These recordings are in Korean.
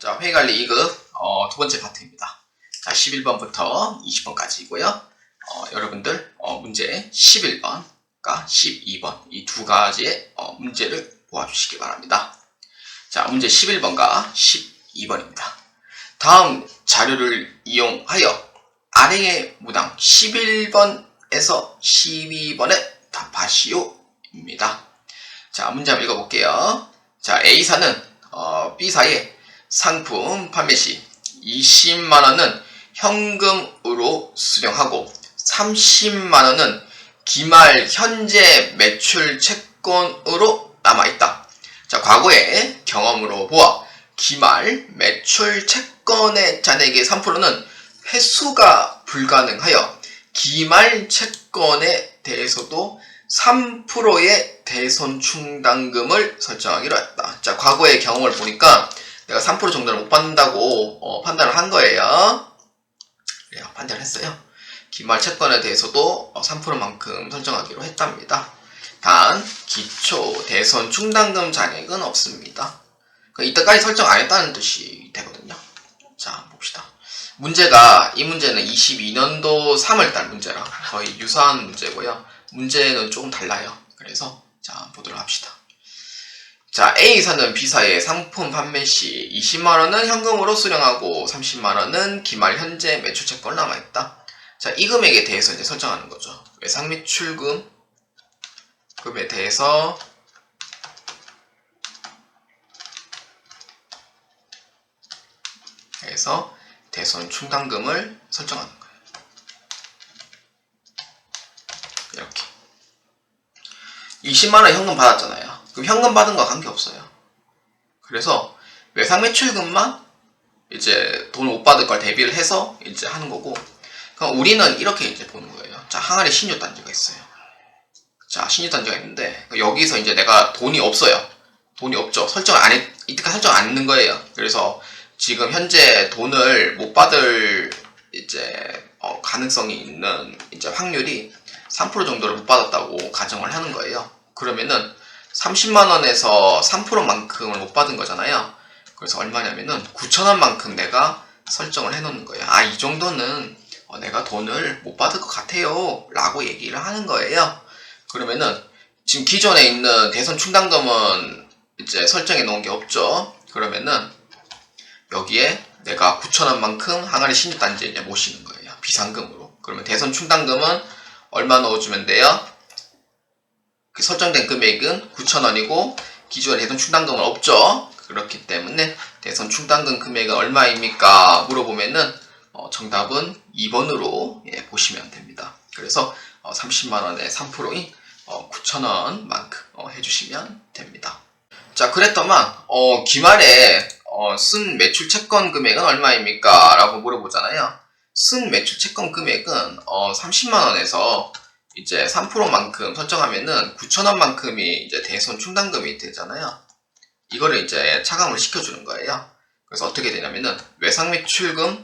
자, 회의관리 2급 두 번째 파트입니다. 자, 11번부터 20번까지이고요. 여러분들 문제 11번과 12번 이 두 가지의 문제를 보아주시기 바랍니다. 자, 문제 11번과 12번입니다. 다음 자료를 이용하여 아래의 문항 11번에서 12번에 답하시오입니다. 자, 문제 한번 읽어볼게요. 자, A사는 B사에 상품 판매 시 20만원은 현금으로 수령하고 30만원은 기말 현재 매출 채권으로 남아있다. 자, 과거의 경험으로 보아 기말 매출 채권의 잔액의 3%는 회수가 불가능하여 기말 채권에 대해서도 3%의 대손 충당금을 설정하기로 했다. 자, 과거의 경험을 보니까 내가 3% 정도를 못 받는다고 판단을 한 거예요. 그래요, 판단을 했어요. 기말 채권에 대해서도 3%만큼 설정하기로 했답니다. 단 기초 대손 충당금 잔액은 없습니다. 이때까지 설정 안 했다는 뜻이 되거든요. 자, 봅시다. 문제가 이 문제는 22년도 3월달 문제라 거의 유사한 문제고요. 문제는 조금 달라요. 그래서 자, 보도록 합시다. 자, A사는 B사에 상품 판매 시 20만원은 현금으로 수령하고 30만원은 기말 현재 매출 채권을 남아있다. 자, 이 금액에 대해서 이제 설정하는 거죠. 외상 매출금 금에 대해서 대손 충당금을 설정하는 거예요. 이렇게 20만원 현금 받았잖아요. 그럼 현금 받은 거와 관계없어요. 그래서 외상 매출금만 이제 돈을 못 받을 걸 대비를 해서 이제 하는 거고, 그럼 우리는 이렇게 이제 보는 거예요. 자, 항아리 신유단지가 있어요. 자, 신유단지가 있는데 여기서 이제 내가 돈이 없어요. 돈이 없죠. 이때까지 설정 안 했는 거예요. 그래서 지금 현재 돈을 못 받을 이제 가능성이 있는 이제 확률이 3% 정도를 못 받았다고 가정을 하는 거예요. 그러면은 30만원에서 3%만큼을 못 받은 거잖아요. 그래서 얼마냐면은 9,000원만큼 내가 설정을 해 놓는 거예요. 아, 이 정도는 내가 돈을 못 받을 것 같아요 라고 얘기를 하는 거예요. 그러면은 지금 기존에 있는 대손 충당금은 이제 설정해 놓은 게 없죠. 그러면은 여기에 내가 9,000원만큼 항아리 신유단지에 이제 모시는 거예요. 비상금으로. 그러면 대손 충당금은 얼마 넣어주면 돼요? 그 설정된 금액은 9,000원이고 기존에 대손 충당금은 없죠. 그렇기 때문에 대손 충당금 금액은 얼마입니까? 물어보면은 정답은 2번으로 보시면 됩니다. 그래서 30만원의 3%인 9,000원만큼 해주시면 됩니다. 자, 그랬더만 기말에 쓴 매출 채권 금액은 얼마입니까? 라고 물어보잖아요. 쓴 매출 채권 금액은 30만원에서 이제 3%만큼 설정하면은 9,000원만큼이 이제 대손 충당금이 되잖아요. 이거를 이제 차감을 시켜주는 거예요. 그래서 어떻게 되냐면은 외상 매출금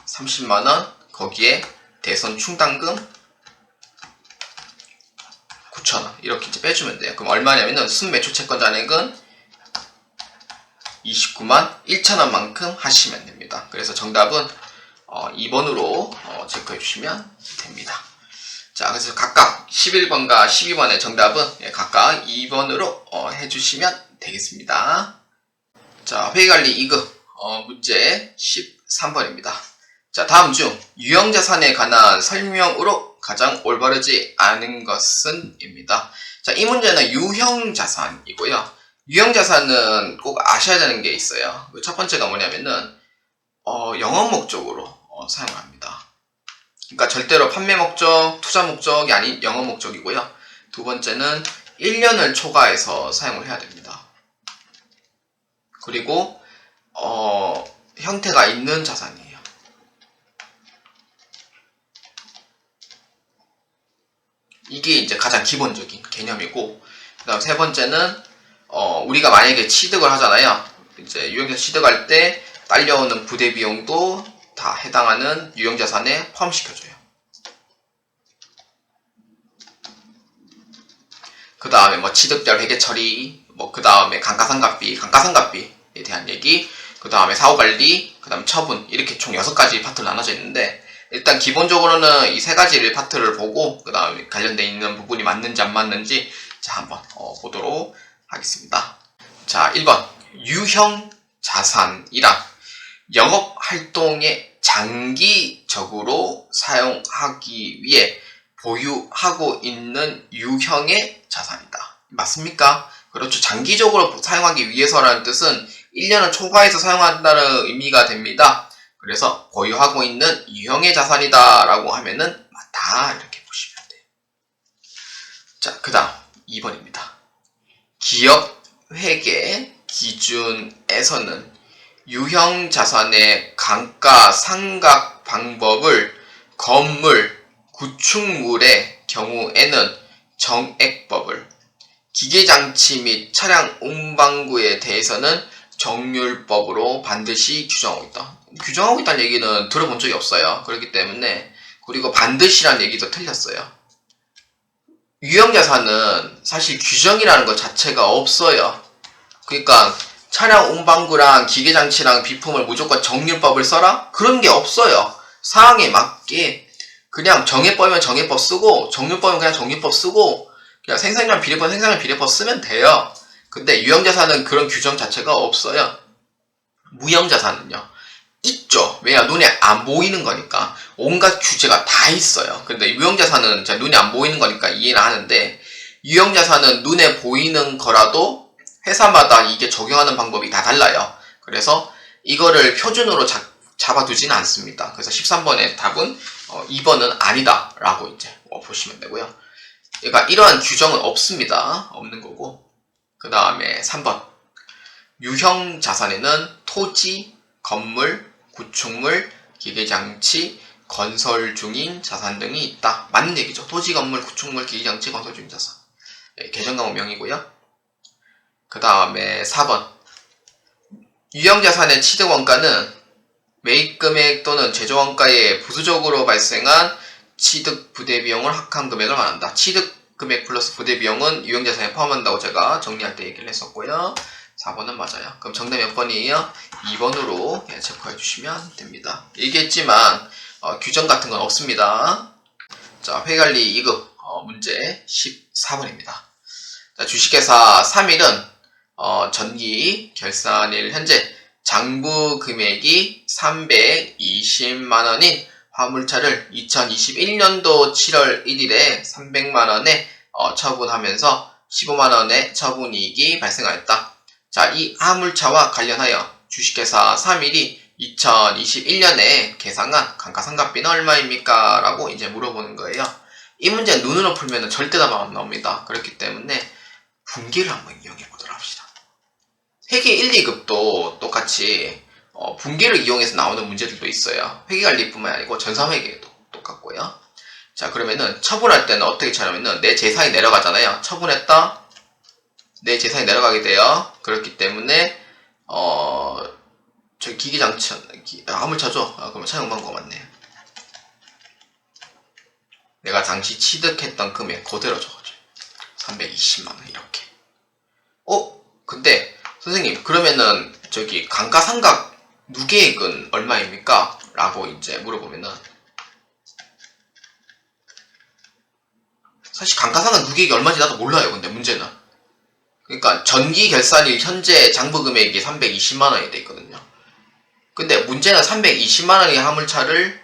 30만원 거기에 대손 충당금 9,000원 이렇게 이제 빼주면 돼요. 그럼 얼마냐면은 순 매출 채권 잔액은 29만 1천원만큼 하시면 됩니다. 그래서 정답은 2번으로 체크해 주시면 됩니다. 자, 그래서 각각 11번과 12번의 정답은 각각 2번으로 해주시면 되겠습니다. 자, 회의관리 2급 문제 13번입니다. 자, 다음 중 유형자산에 관한 설명으로 가장 올바르지 않은 것은 입니다. 자, 이 문제는 유형자산이고요. 유형자산은 꼭 아셔야 되는 게 있어요. 첫 번째가 뭐냐면은 영업 목적으로 사용합니다. 그러니까 절대로 판매 목적, 투자 목적이 아닌 영업 목적이고요. 두 번째는 1년을 초과해서 사용을 해야 됩니다. 그리고 형태가 있는 자산이에요. 이게 이제 가장 기본적인 개념이고, 그 다음 세 번째는 우리가 만약에 취득을 하잖아요. 이제 유형자산 취득할 때 딸려오는 부대 비용도 다 해당하는 유형자산에 포함시켜줘요. 그 다음에 뭐 취득별 회계 처리, 뭐 그 다음에 감가상각비에 대한 얘기, 그 다음에 사후관리, 그 다음 처분, 이렇게 총 6가지 파트로 나눠져 있는데, 일단 기본적으로는 이 3가지 파트를 보고 그 다음에 관련돼 있는 부분이 맞는지 안 맞는지 자 한번 보도록 하겠습니다. 자, 1번 유형 자산이란 영업활동에 장기적으로 사용하기 위해 보유하고 있는 유형의 자산이다. 맞습니까? 그렇죠. 장기적으로 사용하기 위해서라는 뜻은 1년을 초과해서 사용한다는 의미가 됩니다. 그래서 보유하고 있는 유형의 자산이다 라고 하면은 맞다 이렇게 보시면 돼요. 자, 그 다음 2번입니다. 기업회계 기준에서는 유형 자산의 감가상각 방법을 건물, 구축물의 경우에는 정액법을, 기계장치 및 차량 운반구에 대해서는 정률법으로 반드시 규정하고 있다. 규정하고 있다는 얘기는 들어본 적이 없어요. 그렇기 때문에, 그리고 반드시라는 얘기도 틀렸어요. 유형자산은 사실 규정이라는 것 자체가 없어요. 그러니까 차량 운반구랑 기계장치랑 비품을 무조건 정률법을 써라? 그런 게 없어요. 상황에 맞게 그냥 정액법이면 정액법 쓰고, 정률법이면 그냥 정률법 쓰고, 그냥 생산량 비례법 생산량 비례법 쓰면 돼요. 근데 유형자산은 그런 규정 자체가 없어요. 무형자산은요 있죠. 왜냐, 눈에 안 보이는 거니까 온갖 규제가 다 있어요. 근데 유형자산은 제 눈에 안 보이는 거니까 이해는 하는데, 유형자산은 눈에 보이는 거라도 회사마다 이게 적용하는 방법이 다 달라요. 그래서 이거를 표준으로 잡아두지는 않습니다. 그래서 13번의 답은 2번은 아니다 라고 이제 보시면 되고요. 그러니까 이러한 규정은 없습니다. 없는 거고. 그 다음에 3번 유형 자산에는 토지, 건물, 구축물, 기계장치, 건설 중인 자산 등이 있다. 맞는 얘기죠. 토지, 건물, 구축물, 기계장치, 건설 중인 자산. 계정강호명이고요. 그 다음에 4번 유형 자산의 취득원가는 매입금액 또는 제조원가에 부수적으로 발생한 취득 부대비용을 합한 금액을 말한다. 취득금액 플러스 부대비용은 유형자산에 포함한다고 제가 정리할 때 얘기를 했었고요. 4번은 맞아요. 그럼 정답 몇 번이에요? 2번으로 체크해 주시면 됩니다. 얘기했지만 규정 같은 건 없습니다. 자, 회계관리 2급 문제 14번입니다. 자, 주식회사 3일은 전기 결산일 현재 장부 금액이 320만원인 화물차를 2021년도 7월 1일에 300만원에 처분하면서 15만원의 처분이익이 발생하였다. 자, 이 화물차와 관련하여 주식회사 3일이 2021년에 계상한 감가상각비는 얼마입니까? 라고 이제 물어보는 거예요. 이 문제는 눈으로 풀면 절대 답 안 나옵니다. 그렇기 때문에 분기를 한번 이용해 보도록 합시다. 회계 1, 2급도 똑같이 분기를 이용해서 나오는 문제들도 있어요. 회계관리뿐만 아니고 전산회계도 똑같고요. 자, 그러면은 처분할 때는 어떻게 처냐면은 내 재산이 내려가잖아요. 처분했다. 내 재산이 내려가게 돼요. 그렇기 때문에 저기 기계장치 화물차죠. 그러면 차용방법 맞네요. 내가 당시 취득했던 금액 그대로 적어줘요. 320만원 이렇게. 근데 선생님 그러면은 저기 감가상각 누계액은 얼마입니까? 라고 이제 물어보면은 사실 감가상각 누계액이 얼마인지 나도 몰라요. 근데 문제는 그러니까 전기 결산일 현재 장부 금액이 320만원이 돼 있거든요. 근데 문제는 320만원의 화물차를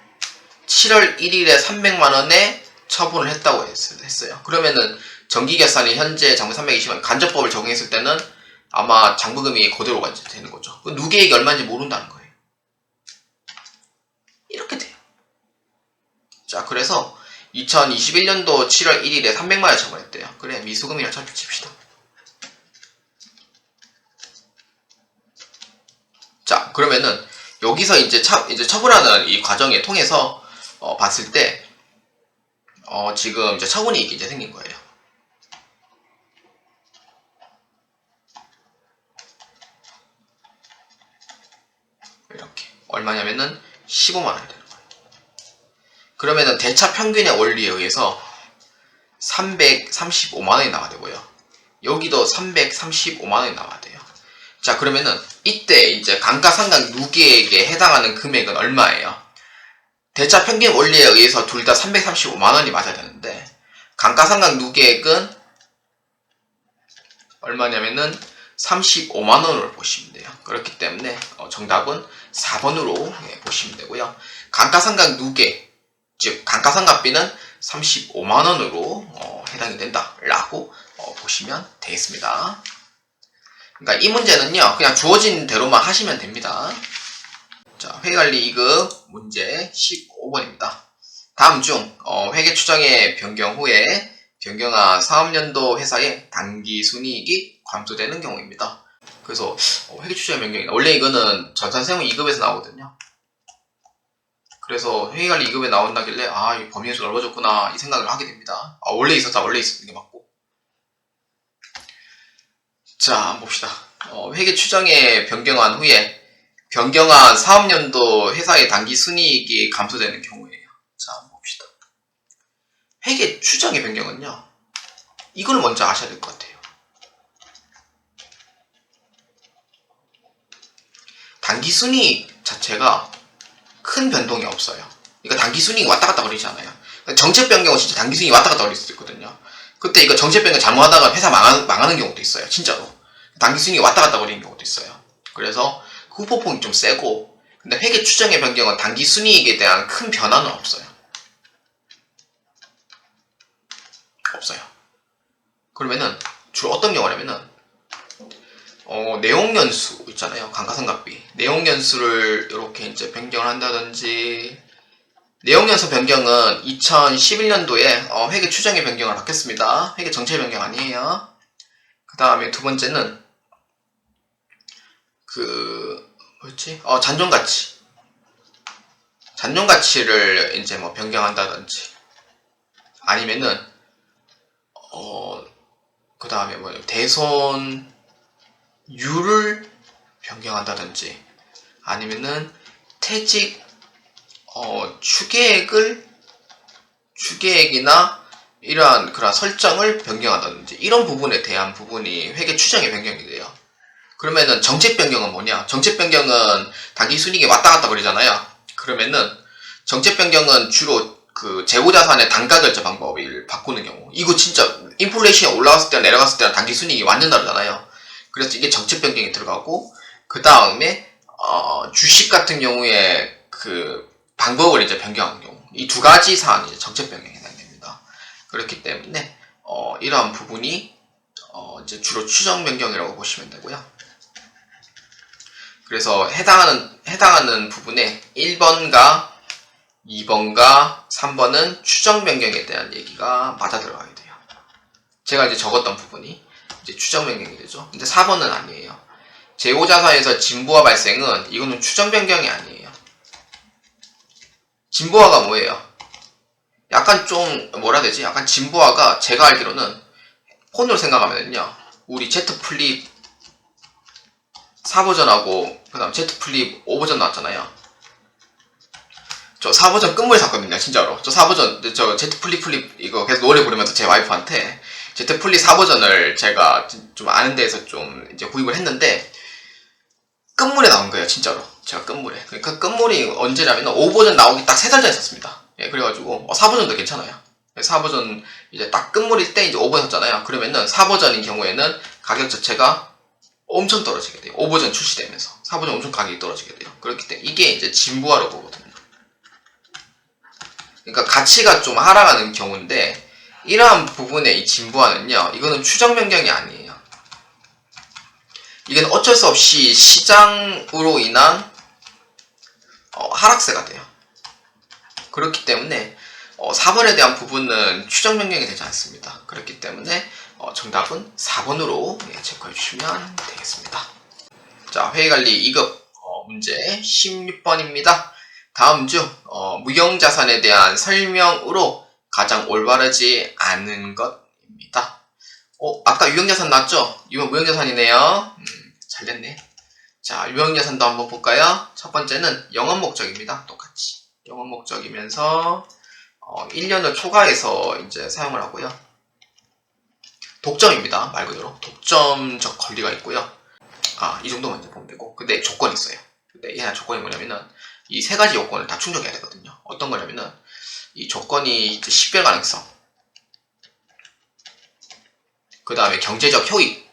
7월 1일에 300만원에 처분을 했다고 했어요. 그러면은 전기 결산일 현재 장부 320만원 간접법을 적용했을 때는 아마 장부금액이 그대로가 되는 거죠. 누계액이 얼마인지 모른다는 거예요. 이렇게 돼요. 자, 그래서 2021년도 7월 1일에 300만원 처분했대요. 그래, 미수금이랑 칩시다. 자, 그러면은 여기서 이제 처분하는 이 과정에 통해서 봤을 때 지금 이제 처분이익이 이제 생긴 거예요. 이렇게 얼마냐면은 15만원이 되는 거예요. 그러면은 대차 평균의 원리에 의해서 335만원이 나와야 되고요. 여기도 335만원이 나와야 돼요. 자, 그러면은 이때 이제 감가상각 누계액에 해당하는 금액은 얼마예요? 대차 평균 원리에 의해서 둘 다 335만원이 맞아야 되는데 감가상각 누계액은 얼마냐면은 35만원으로 보시면 돼요. 그렇기 때문에 정답은 4번으로 보시면 되고요. 감가상각 누계, 즉 감가상각비는 35만원으로 해당이 된다라고 보시면 되겠습니다. 그러니까 이 문제는요, 그냥 주어진 대로만 하시면 됩니다. 자, 회계관리 2급 문제 15번입니다. 다음 중 회계추정의 변경 후에 변경한 사업연도 회사의 당기순이익이 감소되는 경우입니다. 그래서 회계추정의 변경이다. 원래 이거는 전산세무 2급에서 나오거든요. 그래서 회계관리 2급에 나온다길래 이 범위에서 넓어졌구나 이 생각을 하게 됩니다. 원래 있었는 게 맞고. 자, 한번 봅시다. 회계추정에 변경한 후에 변경한 사업연도 회사의 당기순이익이 감소되는 경우예요. 자, 한번 봅시다. 회계추정의 변경은요, 이걸 먼저 아셔야 될 것 같아요. 당기순이익 자체가 큰 변동이 없어요. 그러니까 당기순이익이 왔다 갔다 거리지 않아요. 정책 변경은 진짜 당기순이익이 왔다 갔다 거릴 수도 있거든요. 그때 이거 정책 변경 잘못하다가 회사 망하는 경우도 있어요. 진짜로. 당기순이익이 왔다 갔다 거리는 경우도 있어요. 그래서 후폭풍이 좀 세고, 근데 회계 추정의 변경은 당기순이익에 대한 큰 변화는 없어요. 그러면은 주로 어떤 경우냐면은 내용연수 있잖아요. 감가상각비. 내용연수를 이렇게 이제 변경을 한다든지, 내용연수 변경은 2011년도에 회계 추정의 변경을 받겠습니다. 회계 정책 변경 아니에요. 그 다음에 두 번째는 잔존가치를 이제 뭐 변경한다든지, 아니면은 그 다음에 대손율을 변경한다든지, 아니면은 퇴직 추계액이나 이러한 그런 설정을 변경한다든지, 이런 부분에 대한 부분이 회계 추정의 변경이 돼요. 그러면은 정책 변경은 뭐냐? 정책 변경은 당기순이익이 왔다 갔다 그러잖아요. 그러면은 정책 변경은 주로 그 재고자산의 단가 결제 방법을 바꾸는 경우, 이거 진짜 인플레이션이 올라갔을 때랑 내려갔을 때랑 당기순이익이 완전 다르잖아요. 그래서 이게 정책 변경이 들어가고, 그 다음에 주식 같은 경우에 그 방법을 이제 변경하는 경우, 이 두 가지 사안이 이제 정책 변경에 해당됩니다. 그렇기 때문에 이러한 부분이 이제 주로 추정 변경이라고 보시면 되고요. 그래서 해당하는 부분에 1번과 2번과 3번은 추정 변경에 대한 얘기가 맞아 들어가게 돼요. 제가 이제 적었던 부분이 이제 추정 변경이 되죠. 근데 4번은 아니에요. 재고자산에서 진부화 발생은 이거는 추정 변경이 아니에요. 진부화가 뭐예요? 약간 좀 뭐라 해야 되지? 약간 진부화가 제가 알기로는 폰으로 생각하면요, 우리 Z 플립 4버전하고 그 다음 Z 플립 5버전 나왔잖아요. 저 4버전 끝물에 샀거든요. 진짜로. 저 4버전 저 Z 플립 이거 계속 노래 부르면서 제 와이프한테 Z 플립 4버전을 제가 좀 아는 데에서 좀 이제 구입을 했는데 끝물에 나온 거예요. 진짜로. 제가 끝물에. 그러니까 끝물이 언제냐면 5버전 나오기 딱 3달 전에 샀습니다. 예, 그래가지고 4버전도 괜찮아요. 4버전 이제 딱 끝물일 때 이제 5버전 샀잖아요. 그러면은 4버전인 경우에는 가격 자체가 엄청 떨어지게 돼요. 5버전 출시되면서 4버전 엄청 가격이 떨어지게 돼요. 그렇기 때문에 이게 이제 진부화로 보거든요. 그러니까 가치가 좀 하락하는 경우인데, 이러한 부분의 이 진부화는요, 이거는 추정 변경이 아니에요. 이건 어쩔 수 없이 시장으로 인한 하락세가 돼요. 그렇기 때문에 4번에 대한 부분은 추정 변경이 되지 않습니다. 그렇기 때문에 정답은 4번으로 체크해 주시면 되겠습니다. 자, 회계관리 2급 문제 16번입니다. 다음 중 무형자산에 대한 설명으로 가장 올바르지 않은 것입니다. 아까 유형자산 나왔죠? 이건 무형자산이네요. 잘 됐네. 자, 유형자산도 한번 볼까요? 첫 번째는 영업목적입니다. 똑같이 영업목적이면서 1년을 초과해서 이제 사용을 하고요. 독점입니다. 말 그대로 독점적 권리가 있고요. 이 정도만 이제 보면 되고, 근데 조건이 있어요. 근데 이 조건이 뭐냐면은 이 세 가지 요건을 다 충족해야 되거든요. 어떤 거냐면은 이 조건이 이제 식별 가능성, 그 다음에 경제적 효익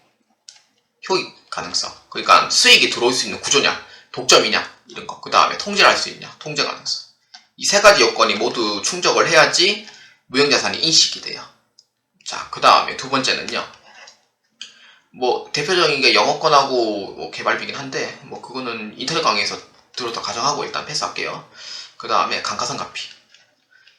가능성, 그러니까 수익이 들어올 수 있는 구조냐, 독점이냐 이런 거, 그 다음에 통제를 할 수 있냐, 통제 가능성. 이 세 가지 요건이 모두 충족을 해야지 무형자산이 인식이 돼요. 자, 그 다음에 두 번째는요. 뭐 대표적인 게 영업권하고 뭐 개발비긴 한데 뭐 그거는 인터넷 강의에서 들어도 가정하고 일단 패스할게요. 그 다음에 감가상각비.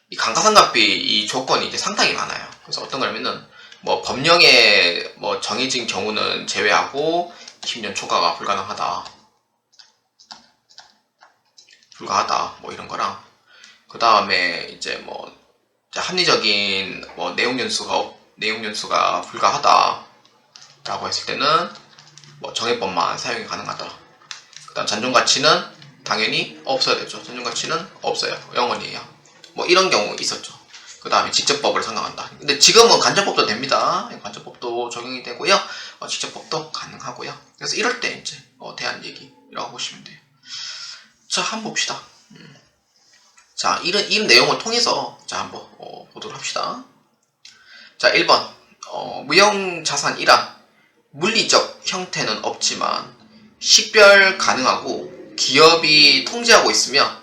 이 감가상각비 이 조건이 이제 상당히 많아요. 그래서 어떤 거냐면은 뭐 법령에 뭐 정해진 경우는 제외하고 20년 초과가 불가능하다 뭐 이런 거랑, 그 다음에 이제 뭐 합리적인 뭐 내용 연수가 불가하다 라고 했을 때는 뭐 정해법만 사용이 가능하다. 그 다음 잔존가치는 당연히 없어야 되죠. 잔존가치는 없어요. 0원이에요. 뭐 이런 경우 있었죠. 그 다음에 직접법을 상각한다. 근데 지금은 간접법도 됩니다. 간접법도 적용이 되고요. 직접법도 가능하고요. 그래서 이럴 때 이제 대한 얘기라고 보시면 돼요. 자, 한번 봅시다. 자, 이런 내용을 통해서 자 한번 보도록 합시다. 자, 1번 무형자산 1항 물리적 형태는 없지만 식별 가능하고 기업이 통제하고 있으며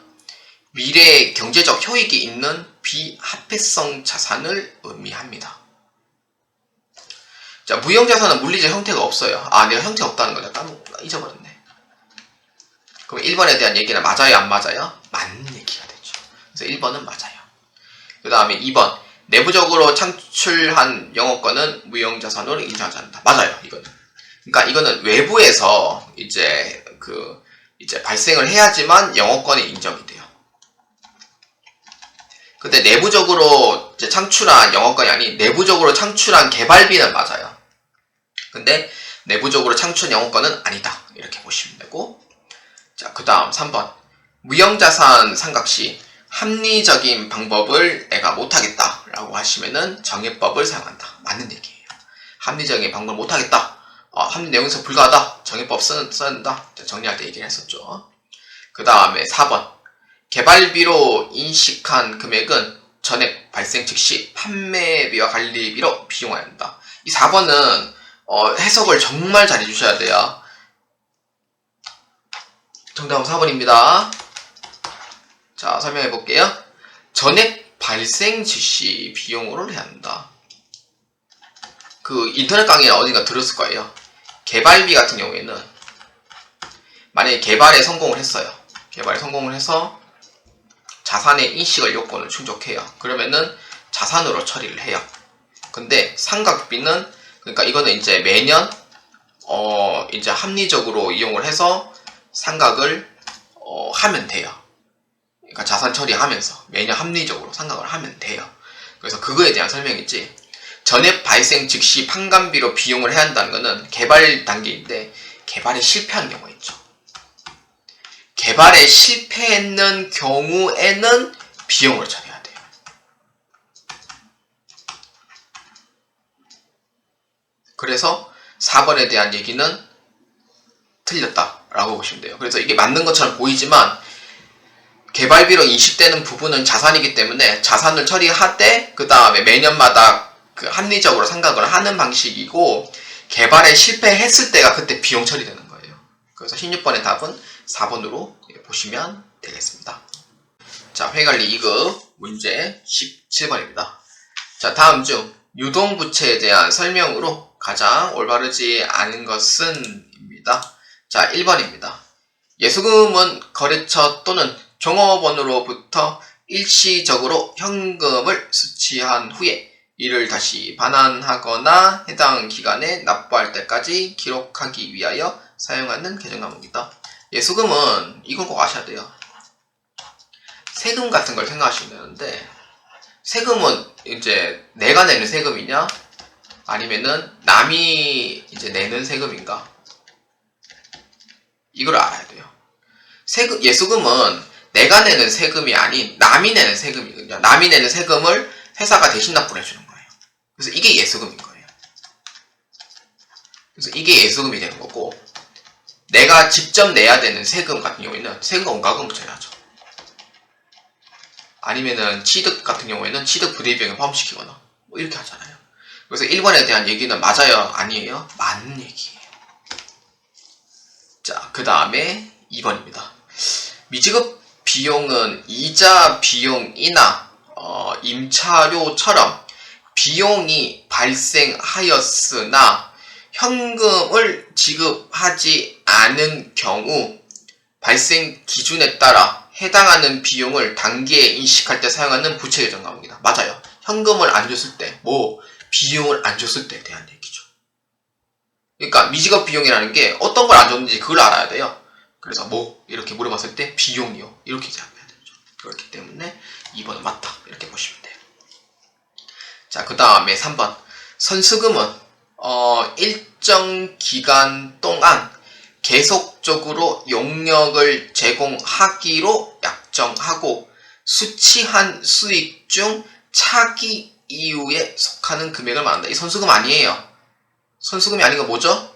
미래 경제적 효익이 있는 비화폐성 자산을 의미합니다. 자, 무형자산은 물리적 형태가 없어요. 내가 형태 없다는 거 내가 잊어버렸네. 그럼 1번에 대한 얘기는 맞아요, 안 맞아요? 맞는 얘기가 되죠. 그래서 1번은 맞아요. 그 다음에 2번 내부적으로 창출한 영업권은 무형자산으로 인정하지 않는다. 맞아요, 이거는. 그러니까 이거는 외부에서 이제 발생을 해야지만 영업권이 인정이 돼요. 근데 내부적으로 이제 창출한 영업권이 아닌 내부적으로 창출한 개발비는 맞아요. 근데 내부적으로 창출한 영업권은 아니다. 이렇게 보시면 되고. 자, 그 다음 3번 무형자산 상각 시 합리적인 방법을 내가 못하겠다 라고 하시면은 정해법을 사용한다. 맞는 얘기예요. 합리적인 방법을 못하겠다. 합리 내용에서 불가하다. 정해법 써야 된다. 정리할 때 얘기를 했었죠. 그 다음에 4번 개발비로 인식한 금액은 전액 발생 즉시 판매비와 관리비로 비용해야 한다. 이 4번은 해석을 정말 잘 해주셔야 돼요. 정답은 4번입니다. 자, 설명해 볼게요. 전액 발생 즉시 비용으로 해야 한다. 그 인터넷 강의나 어딘가 들었을 거예요. 개발비 같은 경우에는 만약에 개발에 성공을 했어요. 개발에 성공을 해서 자산의 인식을 요건을 충족해요. 그러면은 자산으로 처리를 해요. 근데 상각비는 그러니까 이거는 이제 매년 이제 합리적으로 이용을 해서 상각을 하면 돼요. 그러니까 자산 처리하면서 매년 합리적으로 상각을 하면 돼요. 그래서 그거에 대한 설명이지. 전액 발생 즉시 판관비로 비용을 해야 한다는 것은 개발 단계인데 개발에 실패한 경우가 있죠. 개발에 실패했는 경우에는 비용을 처리해야 돼요. 그래서 4번에 대한 얘기는 틀렸다라고 보시면 돼요. 그래서 이게 맞는 것처럼 보이지만 개발비로 인식되는 부분은 자산이기 때문에 자산을 처리하되 그 다음에 매년마다 합리적으로 상각을 하는 방식이고 개발에 실패했을 때가 그때 비용 처리되는 거예요. 그래서 16번의 답은 4번으로 보시면 되겠습니다. 자, 회관리 2급 문제 17번입니다. 자, 다음 중 유동부채에 대한 설명으로 가장 올바르지 않은 것은 입니다. 자, 1번입니다. 예수금은 거래처 또는 종업원으로부터 일시적으로 현금을 수취한 후에 이를 다시 반환하거나 해당 기간에 납부할 때까지 기록하기 위하여 사용하는 계정나무입니다. 예수금은 이건 꼭 아셔야 돼요. 세금 같은 걸 생각하시면 되는데 세금은 이제 내가 내는 세금이냐 아니면은 남이 이제 내는 세금인가 이걸 알아야 돼요. 예수금은 내가 내는 세금이 아닌 남이 내는 세금이거든요. 남이 내는 세금을 회사가 대신 납부를 해주는 거예요. 그래서 이게 예수금인 거예요. 그래서 이게 예수금이 되는 거고, 내가 직접 내야 되는 세금 같은 경우에는 세금과 원가금을 처리하죠. 아니면은 취득 같은 경우에는 취득 부대비용에 포함시키거나 뭐 이렇게 하잖아요. 그래서 1번에 대한 얘기는 맞아요? 아니에요? 맞는 얘기예요. 자, 그 다음에 2번입니다. 미지급 비용은 이자 비용이나 임차료처럼 비용이 발생하였으나 현금을 지급하지 않은 경우 발생 기준에 따라 해당하는 비용을 단기에 인식할 때 사용하는 부채 계정 과목이다. 맞아요. 현금을 안 줬을 때, 비용을 안 줬을 때에 대한 얘기죠. 그러니까 미지급 비용이라는 게 어떤 걸 안 줬는지 그걸 알아야 돼요. 그래서 이렇게 물어봤을 때 비용이요. 이렇게 대답해야 되죠. 그렇기 때문에 2번은 맞다. 이렇게 보시면 돼요. 자, 그 다음에 3번. 선수금은 일정 기간 동안 계속적으로 용역을 제공하기로 약정하고 수치한 수익 중 차기 이후에 속하는 금액을 말한다. 이 선수금 아니에요. 선수금이 아닌 거 뭐죠?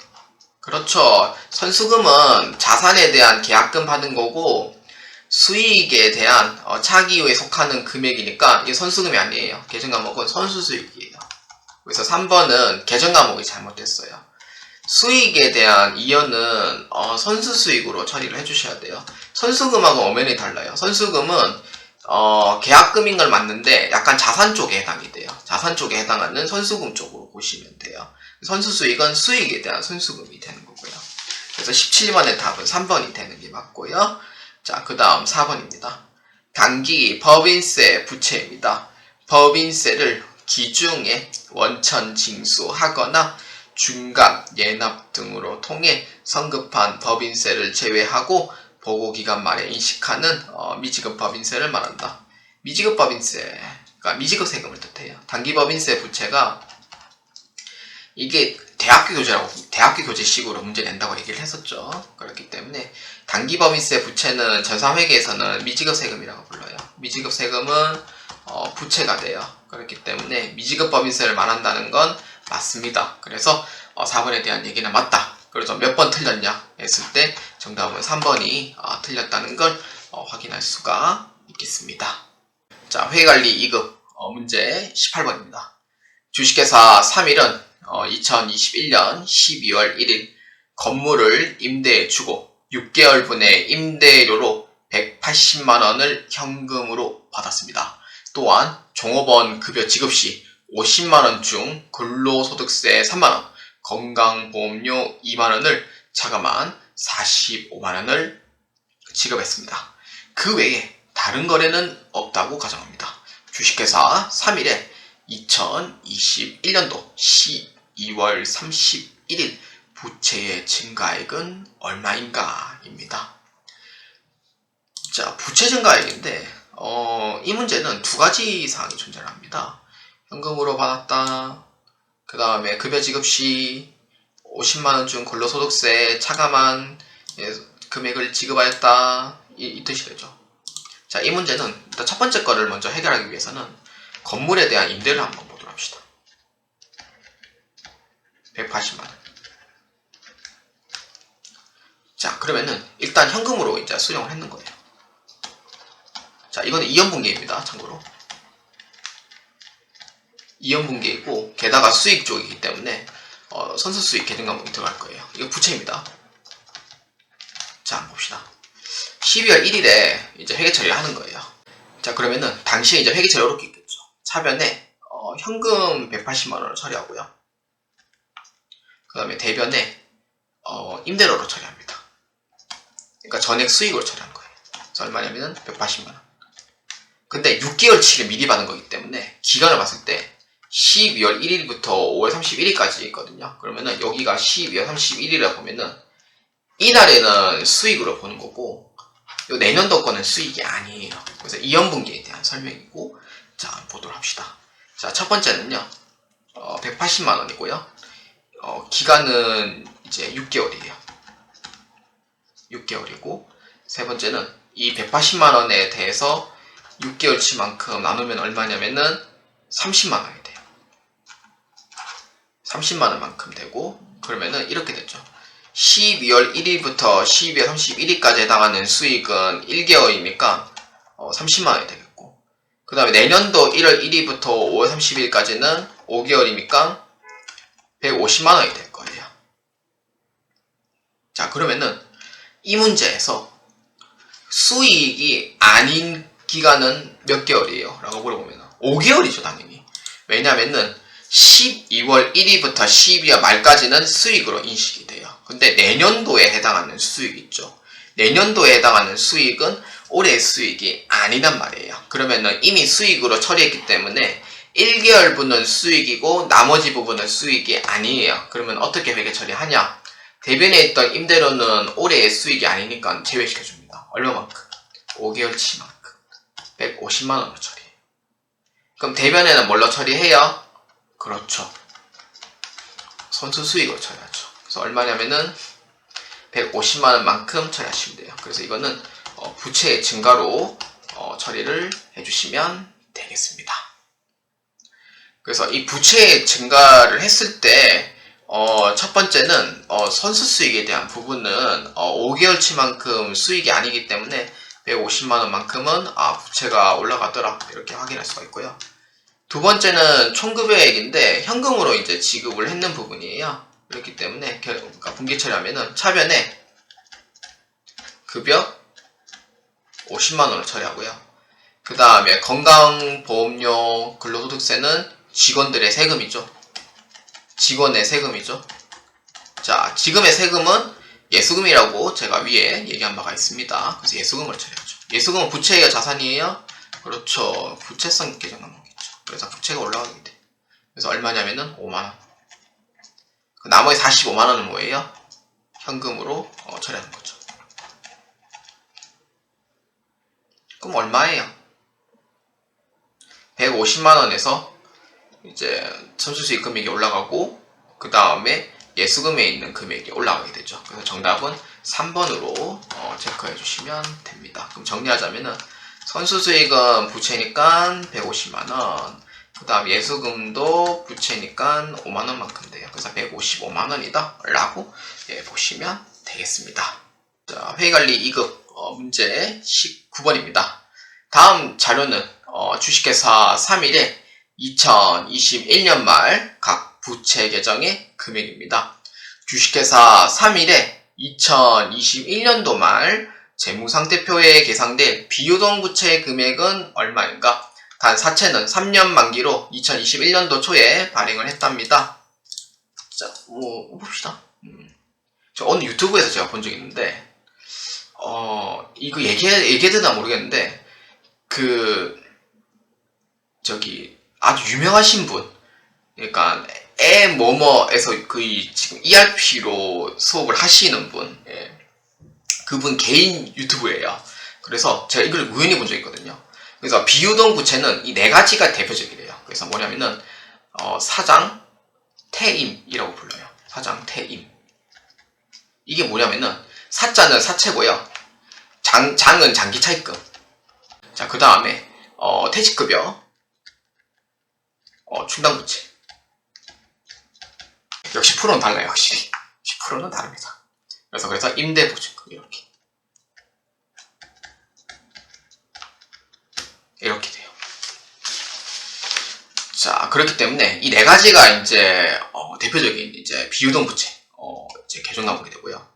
그렇죠. 선수금은 자산에 대한 계약금 받은 거고 수익에 대한 차기 이후에 속하는 금액이니까 이게 선수금이 아니에요. 계정과목은 선수수익이에요. 그래서 3번은 계정과목이 잘못됐어요. 수익에 대한 이연은 선수수익으로 처리를 해주셔야 돼요. 선수금하고 엄연히 달라요. 선수금은 계약금인 걸 맞는데 약간 자산 쪽에 해당이 돼요. 자산 쪽에 해당하는 선수금 쪽으로 보시면 돼요. 선수수익은 수익에 대한 선수금이 되는 거고요. 그래서 17번의 답은 3번이 되는 게 맞고요. 자, 그 다음 4번입니다. 단기 법인세 부채입니다. 법인세를 기중에 원천 징수하거나 중간, 예납 등으로 통해 성급한 법인세를 제외하고 보고기간 말에 인식하는 미지급 법인세를 말한다. 미지급 법인세, 그러니까 미지급 세금을 뜻해요. 단기 법인세 부채가 이게 대학교 교재식으로 문제 낸다고 얘기를 했었죠. 그렇기 때문에 단기 법인세 부채는 전산회계에서는 미지급 세금이라고 불러요. 미지급 세금은 부채가 돼요. 그렇기 때문에 미지급 법인세를 말한다는 건 맞습니다. 그래서 4번에 대한 얘기는 맞다. 그래서 몇 번 틀렸냐 했을 때 정답은 3번이 틀렸다는 걸 확인할 수가 있겠습니다. 자, 회계관리 2급 문제 18번입니다. 주식회사 3일은 2021년 12월 1일 건물을 임대해 주고 6개월분의 임대료로 180만원을 현금으로 받았습니다. 또한 종업원 급여 지급 시 50만원 중 근로소득세 3만원, 건강보험료 2만원을 차감한 45만원을 지급했습니다. 그 외에 다른 거래는 없다고 가정합니다. 주식회사 3일에 2021년도 12월 31일 부채의 증가액은 얼마인가? 입니다. 자, 부채 증가액인데 이 문제는 두 가지 사항이 존재합니다. 현금으로 받았다. 그 다음에 급여 지급 시 50만원 중 근로소득세 차감한 금액을 지급하였다. 이 뜻이 되죠. 자, 이 문제는 일단 첫 번째 거를 먼저 해결하기 위해서는 건물에 대한 임대를 한번 보도록 합시다. 180만원. 자, 그러면은 일단 현금으로 이제 수령을 했는 거예요. 자, 이거는 이연분기입니다. 참고로. 이연분기이고 게다가 수익 쪽이기 때문에 선수수익 계정과목이 들어갈 거예요. 이거 부채입니다. 자, 한번 봅시다. 12월 1일에 이제 회계 처리를 하는 거예요. 자, 그러면은 당시에 이제 회계 처리 이렇게 있겠죠. 차변에 현금 180만원을 처리하고요. 그 다음에 대변에 임대료로 처리합니다. 그러니까 전액 수익으로 처리한 거예요. 그래서 얼마냐면은 180만원. 근데 6개월치를 미리 받은 거기 때문에 기간을 봤을 때 12월 1일부터 5월 31일까지 있거든요. 그러면은 여기가 12월 31일이라 보면은 이날에는 수익으로 보는 거고 요 내년도 거는 수익이 아니에요. 그래서 이연분기에 대한 설명이고, 자, 보도록 합시다. 자, 첫 번째는요 180만원이고요 기간은 이제 6개월이에요 6개월이고 세 번째는 이 180만원에 대해서 6개월치만큼 나누면 얼마냐면은 30만원이 돼요. 30만원만큼 되고, 그러면은 이렇게 됐죠. 12월 1일부터 12월 31일까지 해당하는 수익은 1개월이니까 30만원이 되겠고, 그 다음에 내년도 1월 1일부터 5월 30일까지는 5개월이니까 150만원이 될 거예요. 자, 그러면은 이 문제에서 수익이 아닌 기간은 몇 개월이에요? 라고 물어보면 5개월이죠, 당연히. 왜냐면은 12월 1일부터 12월 말까지는 수익으로 인식이 돼요. 근데 내년도에 해당하는 수익 있죠. 내년도에 해당하는 수익은 올해의 수익이 아니란 말이에요. 그러면은 이미 수익으로 처리했기 때문에 1개월분은 수익이고 나머지 부분은 수익이 아니에요. 그러면 어떻게 회계 처리하냐? 대변에 있던 임대료는 올해의 수익이 아니니까 제외시켜줍니다. 얼마만큼? 5개월치만큼 150만원으로 처리해요. 그럼 대변에는 뭘로 처리해요? 그렇죠. 선수 수익으로 처리하죠. 그래서 얼마냐면은 150만원만큼 처리하시면 돼요. 그래서 이거는 부채의 증가로 처리를 해주시면 되겠습니다. 그래서 이 부채의 증가를 했을 때 첫 번째는 선수 수익에 대한 부분은 5개월치만큼 수익이 아니기 때문에 150만원만큼은 부채가 올라가더라 이렇게 확인할 수가 있고요. 두 번째는 총급여액인데 현금으로 이제 지급을 했는 부분이에요. 그렇기 때문에 그러니까 분기 처리하면은 차변에 급여 50만원을 처리하고요. 그 다음에 건강보험료 근로소득세는 직원들의 세금이죠. 직원의 세금이죠. 자, 지금의 세금은 예수금이라고 제가 위에 얘기한 바가 있습니다. 그래서 예수금을 처리하죠. 예수금은 부채예요, 자산이에요? 그렇죠. 부채성 계정 항목이죠. 그래서 부채가 올라가게 돼. 그래서 얼마냐면은 5만원. 나머지 45만원은 뭐예요? 현금으로 처리하는 거죠. 그럼 얼마예요? 150만원에서 이제 선수수익 금액이 올라가고 그 다음에 예수금에 있는 금액이 올라가게 되죠. 그래서 정답은 3번으로 체크해 주시면 됩니다. 그럼 정리하자면은 선수수익은 부채니까 150만원, 그 다음 예수금도 부채니까 5만원만큼 돼요. 그래서 155만원이다 라고 보시면 되겠습니다. 자, 회의관리 2급 문제 19번입니다. 다음 자료는 주식회사 3일에 2021년 말 각 부채 계정의 금액입니다. 주식회사 3일에 2021년도 말 재무상태표에 계상될 비유동 부채 금액은 얼마인가? 단 사채는 3년 만기로 2021년도 초에 발행을 했답니다. 자, 봅시다. 저 오늘 유튜브에서 제가 본 적이 있는데, 이거 얘기해드나 모르겠는데, 아주 유명하신 분, 그러니까 뭐뭐에서 지금 ERP로 수업을 하시는 분, 그분 개인 유튜브예요. 그래서 제가 이걸 우연히 본 적이 있거든요. 그래서 비유동 부채는 이 네 가지가 대표적이래요. 그래서 뭐냐면은 사장 태임이라고 불러요. 사장 태임. 이게 뭐냐면은 사자는 사채고요. 장은 장기 차입금. 자, 그 다음에 퇴직급여. 충당부채. 역시 프로는 달라요, 확실히. 프로는 다릅니다. 그래서 임대보증금 이렇게 돼요. 자, 그렇기 때문에 이 네 가지가 이제 대표적인 이제 비유동 부채 이제 계정 나오게 되고요.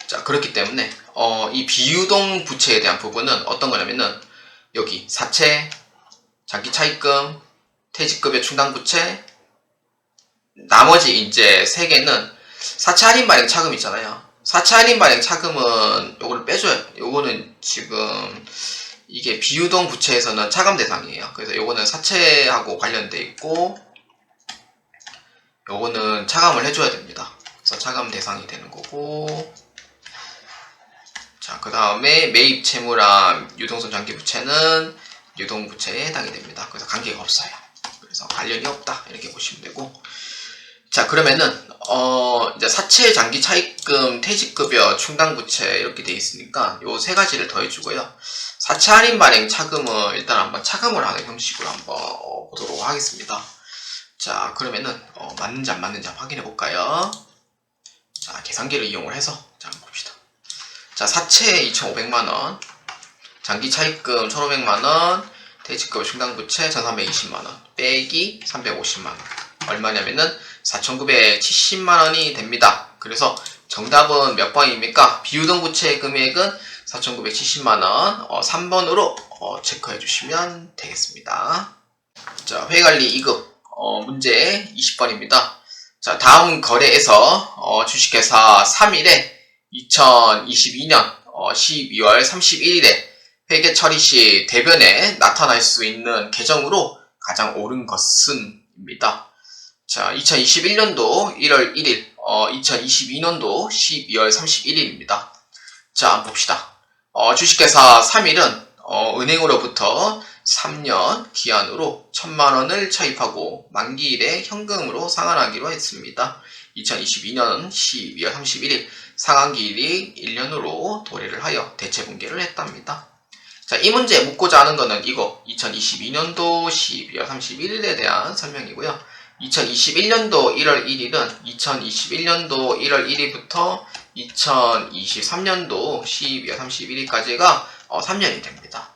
자, 그렇기 때문에 이 비유동 부채에 대한 부분은 어떤 거냐면은 여기 사채, 장기 차입금, 퇴직급여 충당부채, 나머지 이제 세 개는 사채 할인 발행 차금 있잖아요. 사채 할인 발행 차금은 요거를 빼줘요. 요거는 지금 이게 비유동 부채에서는 차감 대상이에요. 그래서 요거는 사채하고 관련돼 있고 요거는 차감을 해줘야 됩니다. 그래서 차감 대상이 되는 거고, 자, 그 다음에 매입 채무랑 유동성 장기 부채는 유동 부채에 해당이 됩니다. 그래서 관계가 없어요. 그래서 관련이 없다 이렇게 보시면 되고, 자, 그러면은 이제 사채, 장기 차입금, 퇴직급여, 충당부채 이렇게 돼 있으니까 요 세 가지를 더해주고요. 사채 할인 발행 차금은 일단 한번 차감을 하는 형식으로 한번 보도록 하겠습니다. 자, 그러면은 맞는지 안 맞는지 한번 확인해 볼까요? 자, 계산기를 이용을 해서 자, 한번 봅시다. 자, 사채 2,500만원, 장기 차입금 1,500만원, 대지급 충당부채 1,320만원, 빼기 350만원. 얼마냐면은 4,970만원이 됩니다. 그래서 정답은 몇 번입니까? 비유동부채 금액은 4,970만원, 3번으로 체크해 주시면 되겠습니다. 자, 회관리 2급 문제 20번입니다. 자, 다음 거래에서 주식회사 3일에 2022년 12월 31일에 회계 처리 시 대변에 나타날 수 있는 계정으로 가장 옳은 것은 입니다. 자, 2021년도 1월 1일, 2022년도 12월 31일입니다. 자, 한번 봅시다. 주식회사 3일은 은행으로부터 3년 기한으로 1,000만원을 차입하고 만기일에 현금으로 상환하기로 했습니다. 2022년 12월 31일 상환기일이 1년으로 도래를 하여 대체분개를 했답니다. 자, 이 문제 묻고자 하는 거는 이거 2022년도 12월 31일에 대한 설명이고요. 2021년도 1월 1일은 2021년도 1월 1일부터 2023년도 12월 31일까지가 3년이 됩니다.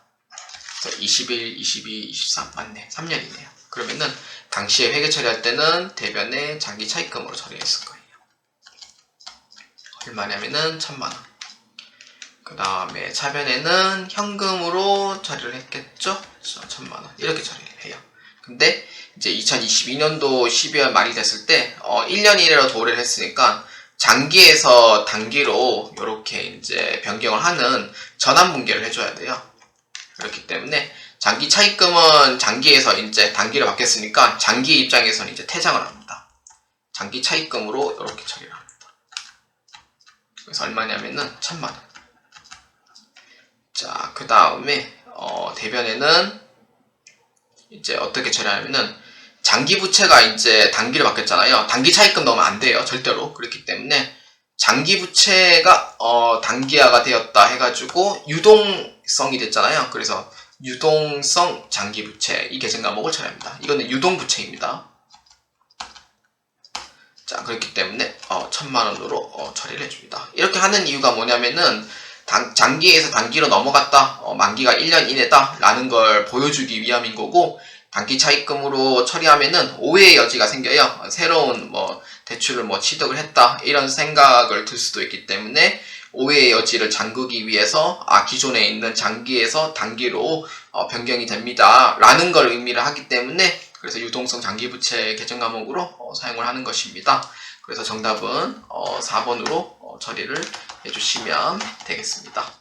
21, 22, 23 맞네. 3년이네요. 그러면은 당시에 회계 처리할 때는 대변에 장기 차입금으로 처리했을 거예요. 얼마냐면은 1,000만원. 그 다음에 차변에는 현금으로 처리를 했겠죠? 1,000만원. 이렇게 처리를 해요. 근데 이제 2022년도 12월 말이 됐을 때 1년 이내로 도래를 했으니까 장기에서 단기로 이렇게 이제 변경을 하는 전환 분계를 해줘야 돼요. 그렇기 때문에 장기 차입금은 장기에서 이제 단기로 바뀌었으니까 장기 입장에서는 이제 퇴장을 합니다. 장기 차입금으로 이렇게 처리를 합니다. 그래서 얼마냐면은 1,000만원. 자, 그 다음에 대변에는 이제 어떻게 처리하냐면은 장기 부채가 이제 단기로 바뀌었잖아요. 단기 차입금 넣으면 안 돼요. 절대로. 그렇기 때문에 장기 부채가 단기화가 되었다 해가지고 유동성이 됐잖아요. 그래서 유동성 장기 부채 이 계정 과목을 처리합니다. 이거는 유동 부채입니다. 자, 그렇기 때문에 1,000만원으로 처리를 해줍니다. 이렇게 하는 이유가 뭐냐면은 장기에서 단기로 넘어갔다, 만기가 1년 이내다 라는 걸 보여주기 위함인 거고, 단기 차입금으로 처리하면은 오해의 여지가 생겨요. 새로운 대출을 취득을 했다 이런 생각을 들 수도 있기 때문에 오해의 여지를 잠그기 위해서 기존에 있는 장기에서 단기로 변경이 됩니다 라는 걸 의미를 하기 때문에 그래서 유동성 장기부채 계정 과목으로 사용을 하는 것입니다. 그래서 정답은 4번으로 처리를 해주시면 되겠습니다.